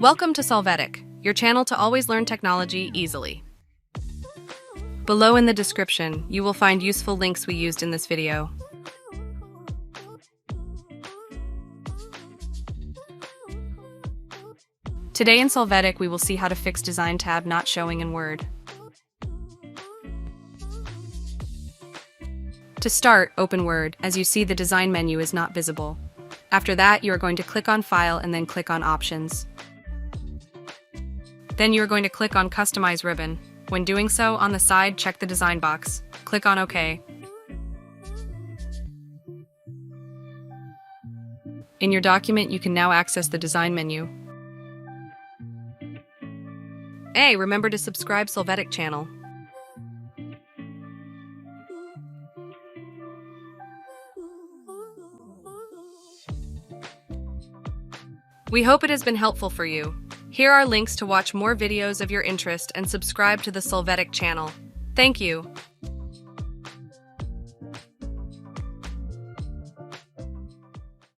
Welcome to Solvetic, your channel to always learn technology easily. Below in the description, you will find useful links we used in this video. Today in Solvetic, we will see how to fix Design tab not showing in Word. To start, open Word. As you see, the Design menu is not visible. After that, you are going to click on File and then click on Options. Then you are going to click on Customize ribbon. When doing so, on the side, check the Design box. Click on OK. In your document, you can now access the Design menu. Hey, remember to subscribe Solvetic channel. We hope it has been helpful for you. Here are links to watch more videos of your interest and subscribe to the Solvetic channel. Thank you.